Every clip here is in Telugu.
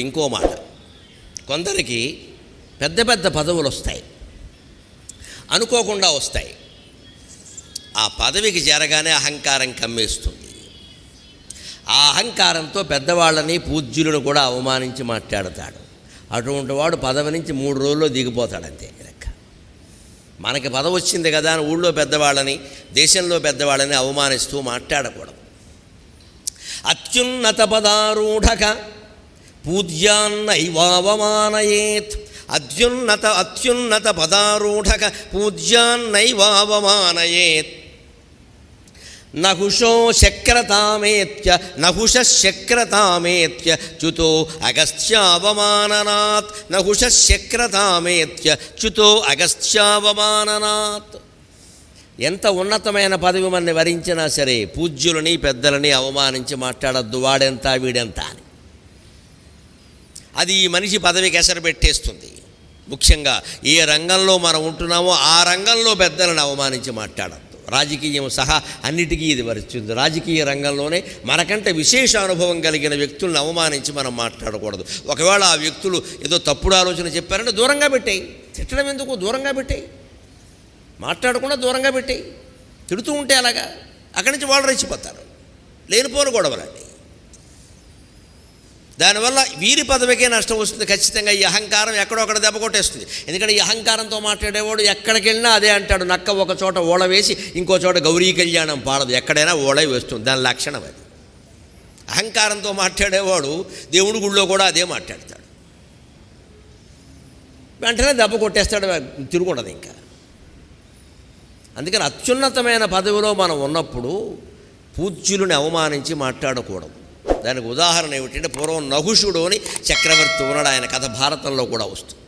ఇంకో మాట, కొందరికి పెద్ద పెద్ద పదవులు వస్తాయి, అనుకోకుండా వస్తాయి. ఆ పదవికి చేరగానే అహంకారం కమ్మేస్తుంది. ఆ అహంకారంతో పెద్దవాళ్ళని పూజ్యులను కూడా అవమానించి మాట్లాడతాడు. అటువంటి వాడు పదవి నుంచి 3 రోజుల్లో దిగిపోతాడు, అంతే లెక్క. మనకి పదవి వచ్చింది కదా అని ఊళ్ళో పెద్దవాళ్ళని, దేశంలో పెద్దవాళ్ళని అవమానిస్తూ మాట్లాడకూడదు. అత్యున్నత పదారూఢక పూజ్యాన్నైవావమానయేత్. అత్యున్నత పదారూఢక పూజ్యాన్నైవావమానయేత్. నహుషో శక్రతామేత్య నహుషశక్రతామేత్య చ్యుతో అగస్త్యావమాననాత్. నహుషశక్రతామేత్య చ్యుతో అగస్త్యావమాననాత్. ఎంత ఉన్నతమైన పదవి మనని వరించినా సరే పూజ్యులని పెద్దలని అవమానించి మాట్లాడద్దు, వాడెంత వీడెంత అని. అది ఈ మనిషి పదవికి ఎసరు పెట్టేస్తుంది. ముఖ్యంగా ఏ రంగంలో మనం ఉంటున్నామో ఆ రంగంలో పెద్దలను అవమానించి మాట్లాడద్దు. రాజకీయం సహా అన్నిటికీ ఇది వరిస్తుంది. రాజకీయ రంగంలోనే మనకంటే విశేష అనుభవం కలిగిన వ్యక్తులను అవమానించి మనం మాట్లాడకూడదు. ఒకవేళ ఆ వ్యక్తులు ఏదో తప్పుడు ఆలోచన చెప్పారంటే దూరంగా పెట్టేయి. తిట్టడం ఎందుకు, దూరంగా పెట్టేయి. మాట్లాడకుండా దూరంగా పెట్టేయి. తిడుతూ ఉంటే అలాగా అక్కడి నుంచి వాళ్ళు రెచ్చిపోతారు. లేనిపోని గొడవలండి. దానివల్ల వీరి పదవికే నష్టం వస్తుంది ఖచ్చితంగా. ఈ అహంకారం ఎక్కడో అక్కడ దెబ్బ కొట్టేస్తుంది. ఎందుకంటే ఈ అహంకారంతో మాట్లాడేవాడు ఎక్కడికి వెళ్ళినా అదే అంటాడు. నక్క ఒక చోట ఓడ వేసి ఇంకో చోట గౌరీ కళ్యాణం పాడదు, ఎక్కడైనా ఓడే వేస్తుంది. దాని లక్షణం అది. అహంకారంతో మాట్లాడేవాడు దేవుడి గుళ్ళో కూడా అదే మాట్లాడతాడు. వెంటనే దెబ్బ కొట్టేస్తాడు, తిరుగుండదు ఇంకా. అందుకని అత్యున్నతమైన పదవిలో మనం ఉన్నప్పుడు పూజ్యులను అవమానించి మాట్లాడకూడదు. దానికి ఉదాహరణ ఏమిటంటే, పూర్వం నహుషుడు అని చక్రవర్తి ఉన్నాడు. ఆయన కథ భారతంలో కూడా వస్తుంది.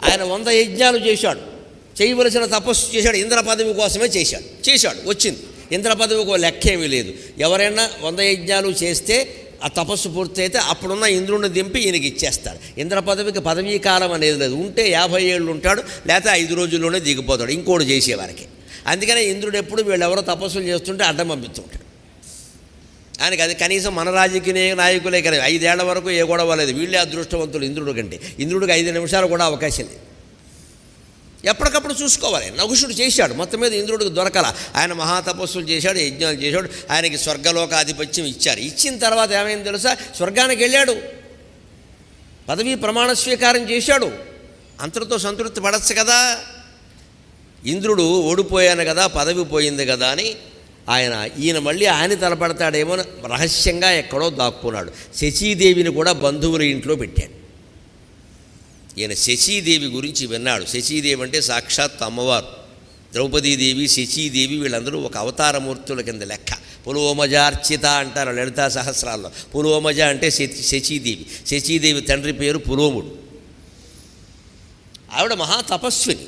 ఆయన 100 యజ్ఞాలు చేశాడు, చేయవలసిన తపస్సు చేశాడు, ఇంద్ర పదవి కోసమే చేశాడు వచ్చింది. ఇంద్ర పదవికి లెక్కేమీ లేదు. ఎవరైనా 100 యజ్ఞాలు చేస్తే ఆ తపస్సు పూర్తయితే అప్పుడున్న ఇంద్రుడిని దింపి ఈయనకి ఇచ్చేస్తారు. ఇంద్ర పదవికి పదవీ కాలం అనేది లేదు. ఉంటే 50 ఏళ్ళు ఉంటాడు, లేకపోతే 5 రోజుల్లోనే దిగిపోతాడు ఇంకోటి చేసేవారికి. అందుకనే ఇంద్రుడు ఎప్పుడు వీళ్ళెవరో తపస్సులు చేస్తుంటే అడ్డం పంపిస్తుంటాడు. ఆయనకి అది కనీసం మన రాజకీయ నాయకులే కదా, 5 ఏళ్ల వరకు ఏ గొడవ లేదు. వీళ్ళే అదృష్టవంతులు ఇంద్రుడి కంటే. ఇంద్రుడికి 5 నిమిషాలు కూడా అవకాశం లేదు. ఎప్పటికప్పుడు చూసుకోవాలి. నహుషుడు చేశాడు, మొత్తం మీద ఇంద్రుడికి దొరకల. ఆయన మహాతపస్సులు చేశాడు, యజ్ఞాలు చేశాడు. ఆయనకి స్వర్గలోకాధిపత్యం ఇచ్చారు. ఇచ్చిన తర్వాత ఏమైంది తెలుసా? స్వర్గానికి వెళ్ళాడు, పదవీ ప్రమాణ స్వీకారం చేశాడు. అంతటితో సంతృప్తి పడచ్చు కదా. ఇంద్రుడు ఓడిపోయాను కదా, పదవి పోయింది కదా అని ఈయన మళ్ళీ ఆయన తలపడతాడేమో రహస్యంగా ఎక్కడో దాక్కున్నాడు. శచీదేవిని కూడా బంధువుల ఇంట్లో పెట్టాడు. ఈయన శచీదేవి గురించి విన్నాడు. శచీదేవి అంటే సాక్షాత్ అమ్మవారు. ద్రౌపదీదేవి, శచీదేవి వీళ్ళందరూ ఒక అవతారమూర్తుల కింద లెక్క. పులోమజార్చిత అంటారు లలితా సహస్రాల్లో. పులోమజ అంటే శచీదేవి. శచీదేవి తండ్రి పేరు పులోముడు. ఆవిడ మహాతపస్విని.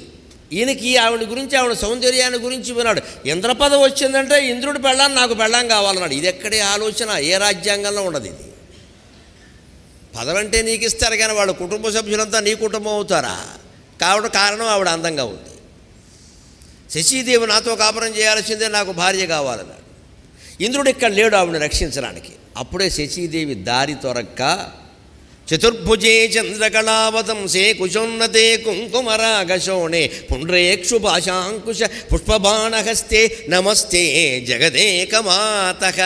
ఈయనకి ఆవిడ గురించి, ఆవిడ సౌందర్యాన్ని గురించి విన్నాడు. ఇంద్రపదవి వచ్చిందంటే ఇంద్రుడి పెళ్ళాన్ని నాకు పెళ్ళాం కావాలన్నాడు. ఇది ఎక్కడే ఆలోచన, ఏ రాజ్యాంగంలో ఉండదు ఇది. పదవంటే నీకు ఇస్తారు కానీ వాళ్ళ కుటుంబ సభ్యులంతా నీ కుటుంబం అవుతారా? కారణం ఆవిడ అందంగా ఉంది. శచీదేవి నాతో కాపురం చేయాల్సిందే, నాకు భార్య కావాలన్నాడు. ఇంద్రుడు ఇక్కడ లేడు ఆవిడని రక్షించడానికి. అప్పుడే శచీదేవి దారి తొరక్క చతుర్భుజే చంద్రకళావతంసే కుశోన్నతే కుంకుమరాగశోణే పుండ్రేక్షు భాషాంకుశ పుష్పబాణహస్తే నమస్తే జగదేకమాతః.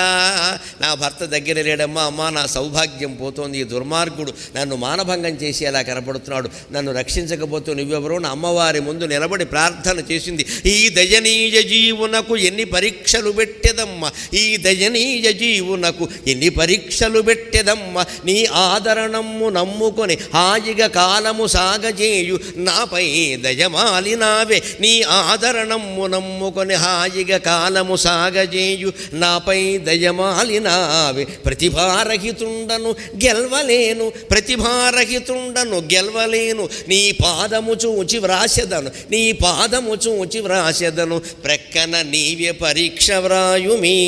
నా భర్త దగ్గర లేడమ్మా, అమ్మ నా సౌభాగ్యం పోతోంది. ఈ దుర్మార్గుడు నన్ను మానభంగం చేసేలా కనపడుతున్నాడు, నన్ను రక్షించకపోతే నువ్వెవరో నా అమ్మవారి ముందు నిలబడి ప్రార్థన చేసింది. ఈ దయనీయ జీవునకు ఎన్ని పరీక్షలు పెట్టెదమ్మ, ఈ దయనీయ జీవునకు ఎన్ని పరీక్షలు పెట్టెదమ్మ. నీ ఆదరణం నమ్ముకొని హాయిగా కాలము సాగజేయు నాపై దయమాలినావే. నీ ఆదరణము నమ్ముకొని హాయిగా కాలము సాగజేయు నాపై దయమాలినావే. ప్రతిభారహితుండను గెల్వలేను, ప్రతిభారహితుండను గెల్వలేను. నీ పాదము చూచి వ్రాసెదను, నీ పాదము చూచి వ్రాసెదను. ప్రక్కన నీవే పరీక్ష వ్రాయుమీ.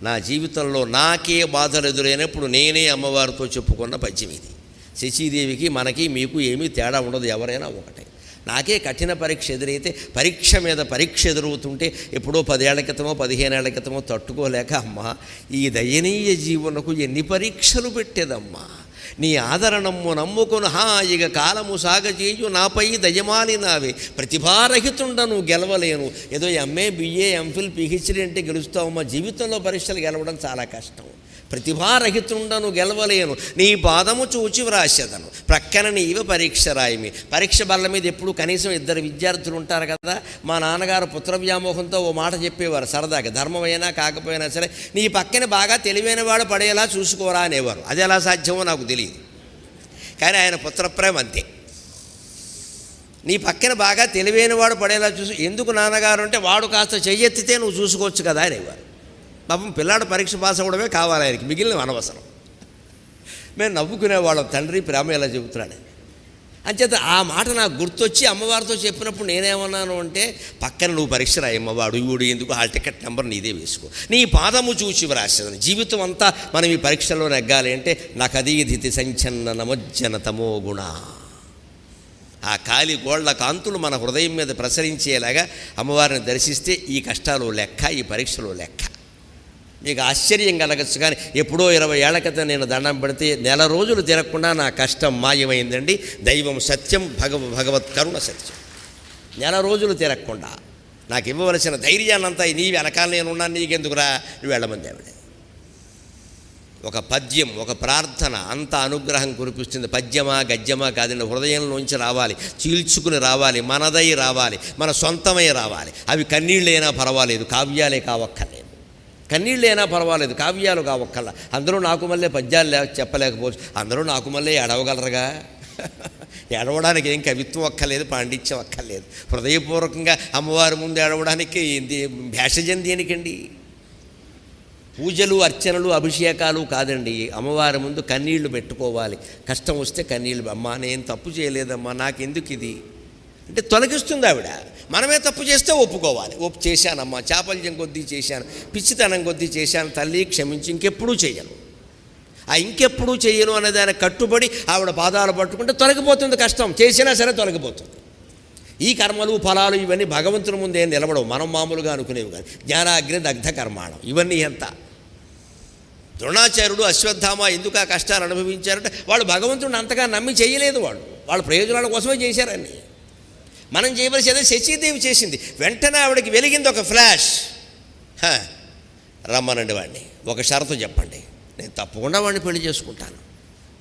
నా జీవితంలో నాకే బాధలు ఎదురైనప్పుడు నేనే అమ్మవారితో చెప్పుకున్న పద్యం ఇది. శచీదేవికి మనకి మీకు ఏమీ తేడా ఉండదు, ఎవరైనా ఒకటే. నాకే కఠిన పరీక్ష ఎదురైతే పరీక్ష మీద పరీక్ష ఎదురవుతుంటే ఎప్పుడో 10 ఏళ్ల క్రితమో 15 ఏళ్ల క్రితమో తట్టుకోలేక అమ్మా ఈ దయనీయ జీవనకు ఎన్ని పరీక్షలు పెట్టేదమ్మా, నీ ఆదరణము నమ్ముకుని హాయిగా కాలము సాగజేయు నాపై దయమాలి నావే, ప్రతిభారహితుండను గెలవలేను. ఏదో ఎంఏ బిఏ ఎంఫిల్ పిహెచ్డీ అంటే గెలుస్తావమ్మా, జీవితంలో పరీక్షలు గెలవడం చాలా కష్టం. ప్రతిభారహితుండను గెలవలేను, నీ పాదము చూచి వ్రాసేదను, ప్రక్కన నీవు పరీక్ష రాయిమి. పరీక్ష బల్ల మీద ఎప్పుడు కనీసం 2 విద్యార్థులు ఉంటారు కదా. మా నాన్నగారు పుత్ర వ్యామోహంతో ఓ మాట చెప్పేవారు సరదాగా, ధర్మమైనా కాకపోయినా సరే నీ పక్కన బాగా తెలివైన వాడు పడేలా చూసుకోరా అనేవారు. అది ఎలా సాధ్యమో నాకు తెలియదు, కానీ ఆయన పుత్రప్రేమ అంతే. నీ పక్కన బాగా తెలివైన వాడు పడేలా చూసు. ఎందుకు నాన్నగారు అంటే వాడు కాస్త చెయ్యెత్తితే నువ్వు చూసుకోవచ్చు కదా అనేవారు. పాపం పిల్లాడు పరీక్ష పాస్ అవ్వడమే కావాలి ఆయనకి, మిగిలిన అనవసరం. మేము నవ్వుకునేవాళ్ళం, తండ్రి ప్రేమ ఎలా చెబుతున్నాడు. అంచేత ఆ మాట నాకు గుర్తొచ్చి అమ్మవారితో చెప్పినప్పుడు నేనేమన్నాను అంటే, పక్కన నువ్వు పరీక్ష రాయమ్మ, వాడు వీడు ఎందుకు, హాల్ టికెట్ నెంబర్ నీదే వేసుకో, నీ పాదము చూచి వ్రాసేదని. జీవితం అంతా మనం ఈ పరీక్షలో నెగ్గాలి అంటే నకదీధితి సంచన్న నమజ్జన తమో గుణ. ఆ కాలి గోళ్ల కాంతులు మన హృదయం మీద ప్రసరించేలాగా అమ్మవారిని దర్శిస్తే ఈ కష్టాలు లెక్క, ఈ పరీక్షలు లెక్క. మీకు ఆశ్చర్యం కలగచ్చు, కానీ ఎప్పుడో 20 ఏళ్ల క్రితం నేను దండం పెడితే 1 రోజులు తిరగకుండా నా కష్టం మాయమైందండి. దైవం సత్యం, భగవత్ కరుణ సత్యం. 1 రోజులు తిరగకుండా నాకు ఇవ్వవలసిన ధైర్యాన్నంతా నీ వెనకాల నేనున్నాను, నీకెందుకురా నువ్వు వెళ్ళమంది ఆవిడ. ఒక పద్యం, ఒక ప్రార్థన అంత అనుగ్రహం కురిపిస్తుంది. పద్యమా గద్యమా కాదండి, హృదయంలోంచి రావాలి, చీల్చుకుని రావాలి, మనదై రావాలి, మన సొంతమై రావాలి. అవి కన్నీళ్ళైనా పర్వాలేదు, కావ్యాలే కావక్కర్లేదు. కన్నీళ్ళైనా పర్వాలేదు, కావ్యాలు కావక్కర్లా. అందరూ నాకు మళ్ళీ పద్యాలు చెప్పలేకపోవచ్చు, అందరూ నాకు మళ్ళీ ఎడవగలరుగా. ఎడవడానికి ఏం కవిత్వం అక్కర్లేదు, పాండిత్యం అక్కర్లేదు. హృదయపూర్వకంగా అమ్మవారి ముందు ఎడవడానికి భేషజం దేనికండి? పూజలు అర్చనలు అభిషేకాలు కాదండి, అమ్మవారి ముందు కన్నీళ్లు పెట్టుకోవాలి. కష్టం వస్తే కన్నీళ్ళు, అమ్మా నేను తప్పు చేయలేదమ్మా, నాకెందుకు ఇది అంటే తొలగిస్తుంది ఆవిడ. మనమే తప్పు చేస్తే ఒప్పుకోవాలి, చేశానమ్మా, చాపల్యం కొద్దీ చేశాను, పిచ్చితనం కొద్దీ చేశాను, తల్లి క్షమించి ఇంకెప్పుడూ చేయను. ఆ ఇంకెప్పుడూ చేయను అనే దాన్ని కట్టుబడి ఆవిడ పాదాలు పట్టుకుంటే తొలగిపోతుంది కష్టం, చేసినా సరే తొలగిపోతుంది. ఈ కర్మలు ఫలాలు ఇవన్నీ భగవంతుని ముందే నిలబడవు, మనం మామూలుగా అనుకునేవి కానీ. జ్ఞానాగ్ని దగ్ధ కర్మాణం ఇవన్నీ ఎంత. ద్రోణాచార్యుడు అశ్వత్థామ ఎందుకు ఆ కష్టాలు అనుభవించారంటే వాళ్ళు భగవంతుడిని అంతగా నమ్మి చేయలేదు, వాళ్ళ ప్రయోజనాల కోసమే చేశారని. మనం చేయవలసి శచీదేవి చేసింది. వెంటనే ఆవిడకి వెలిగింది ఒక ఫ్లాష్, రమ్మనండి వాడిని, ఒక షరతు చెప్పండి, నేను తప్పకుండా వాడిని పెళ్లి చేసుకుంటాను.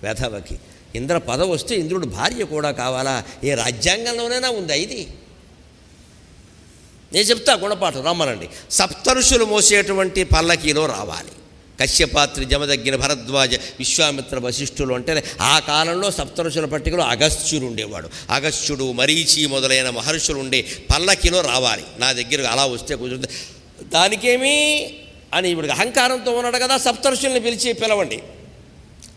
వెధవకి ఇంద్ర పదవి వస్తే ఇంద్రుడు భార్య కూడా కావాలా? ఏ రాజ్యాంగంలోనైనా ఉందా ఇది? నేను చెప్తా గుణపాఠం, రమ్మనండి. సప్తఋషులు మోసేటువంటి పల్లకీలో రావాలి. కశ్యపాత్రి, జమదగ్గిన, భరద్వాజ, విశ్వామిత్ర, వశిష్ఠులు అంటే ఆ కాలంలో సప్తఋషుల పట్టికలో అగస్త్యుడు ఉండేవాడు. అగస్త్యుడు, మరీచి మొదలైన మహర్షులు ఉండే పల్లకిలో రావాలి. నా దగ్గర అలా వస్తే కుదురుతుంది. దానికేమీ అని ఇప్పుడు అహంకారంతో ఉన్నాడు కదా, సప్తఋషుల్ని పిలిచి పిలవండి,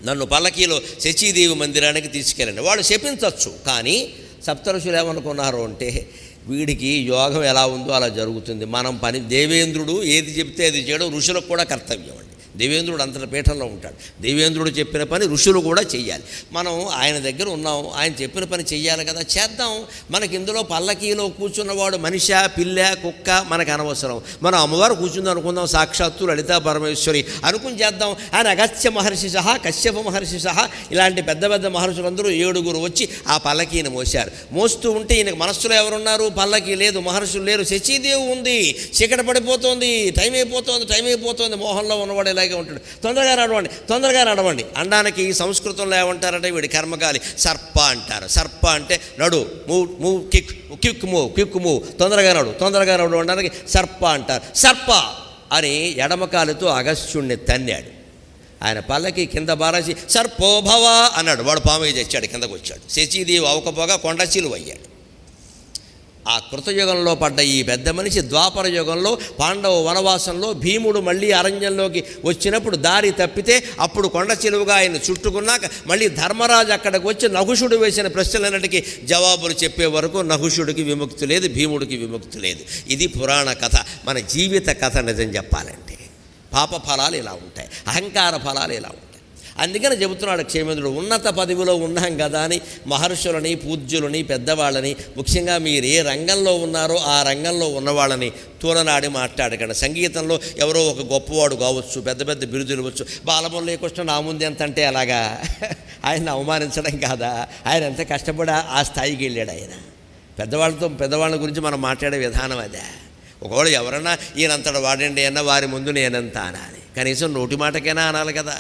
నన్ను పల్లకీలో శచీదేవి మందిరానికి తీసుకెళ్ళండి. వాళ్ళు శపించవచ్చు, కానీ సప్తఋషులు ఏమనుకున్నారు అంటే వీడికి యోగం ఎలా ఉందో అలా జరుగుతుంది, మనం పని. దేవేంద్రుడు ఏది చెప్తే అది చేయడం ఋషులకు కూడా కర్తవ్యం అండి. దేవేంద్రుడు అంతటి పీఠంలో ఉంటాడు, దేవేంద్రుడు చెప్పిన పని ఋషులు కూడా చెయ్యాలి. మనం ఆయన దగ్గర ఉన్నాం, ఆయన చెప్పిన పని చెయ్యాలి కదా, చేద్దాం. మనకి ఇందులో పల్లకీలో కూర్చున్నవాడు మనిషి, పిల్ల, కుక్క మనకు అనవసరం. మనం అమ్మవారు కూర్చుంది అనుకుందాం, సాక్షాత్తు లలితా పరమేశ్వరి అనుకుని చేద్దాం. ఆయన అగస్త్య మహర్షి సహా, కశ్యప మహర్షి సహా ఇలాంటి పెద్ద పెద్ద మహర్షులందరూ 7 వచ్చి ఆ పల్లకీని మోశారు. మోస్తూ ఉంటే ఈయనకు మనస్సులో ఎవరున్నారు? పల్లకీ లేదు, మహర్షులు లేరు, శచీదేవి ఉంది. చీకటి పడిపోతుంది, టైం అయిపోతుంది, మోహంలో ఉన్నవాడు ఇలాగే ఉంటాడు. తొందరగా నడవండి అనడానికి సంస్కృతంలో ఏమంటారంటే వీడి కర్మగాలి సర్ప అంటారు. సర్ప అంటే నడు, మూవ్, క్విక్ మూవ్, తొందరగా నడు అనడానికి సర్ప అంటారు. సర్ప అని ఎడమకాలుతో అగస్త్యుణ్ణి తన్నాడు. ఆయన పల్లకి కింద బారేసి సర్పోభవ అన్నాడు. వాడు పాముగా తెచ్చాడు, కిందకు వచ్చాడు. శచీదేవి అవకపోగా కొండ చిలువయ్యాడు. ఆ కృతయుగంలో పడ్డ ఈ పెద్ద మనిషి ద్వాపర యుగంలో పాండవ వనవాసంలో భీముడు మళ్ళీ అరణ్యంలోకి వచ్చినప్పుడు దారి తప్పితే అప్పుడు కొండ చెలువుగా ఆయన చుట్టుకున్నాక మళ్ళీ ధర్మరాజు అక్కడికి వచ్చి నహుషుడు వేసిన ప్రశ్నలన్నిటికీ జవాబులు చెప్పే వరకు నహుషుడికి విముక్తి లేదు, భీముడికి విముక్తి లేదు. ఇది పురాణ కథ, మన జీవిత కథ. నిజం చెప్పాలంటే పాప ఫలాలు ఇలా ఉంటాయి, అహంకార ఫలాలు ఇలా ఉంటాయి. అందుకని చెబుతున్నాడు క్షేమేంద్రుడు, ఉన్నత పదవిలో ఉన్నాం కదా అని మహర్షులని, పూజ్యులని, పెద్దవాళ్ళని, ముఖ్యంగా మీరు ఏ రంగంలో ఉన్నారో ఆ రంగంలో ఉన్నవాళ్ళని తూలనాడి మాట్లాడకండి. సంగీతంలో ఎవరో ఒక గొప్పవాడు కావచ్చు, పెద్ద పెద్ద బిరుదులు వచ్చు. బాలమురళీకృష్ణ నా ముందు ఎంత అంటే అలాగా ఆయన అవమానించడం కాదా, ఆయన ఎంత కష్టపడి ఆ స్థాయికి వెళ్ళాడు. ఆయన పెద్దవాళ్ళ గురించి మనం మాట్లాడే విధానం అదే. ఒకవేళ ఎవరన్నా ఈయనంతడు వాడండి అన్న వారి ముందు నేనంత అనాలి, కనీసం నోటి మాటకైనా అనాలి కదా.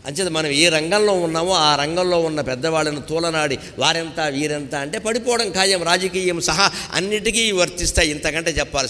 అంచేత మనం ఏ రంగంలో ఉన్నామో ఆ రంగంలో ఉన్న పెద్దవాళ్ళని తూలనాడి వారెంత వీరెంత అంటే పడిపోవడం ఖాయం. రాజకీయం సహా అన్నిటికీ వర్తిస్తాయి, ఇంతకంటే చెప్పాలి.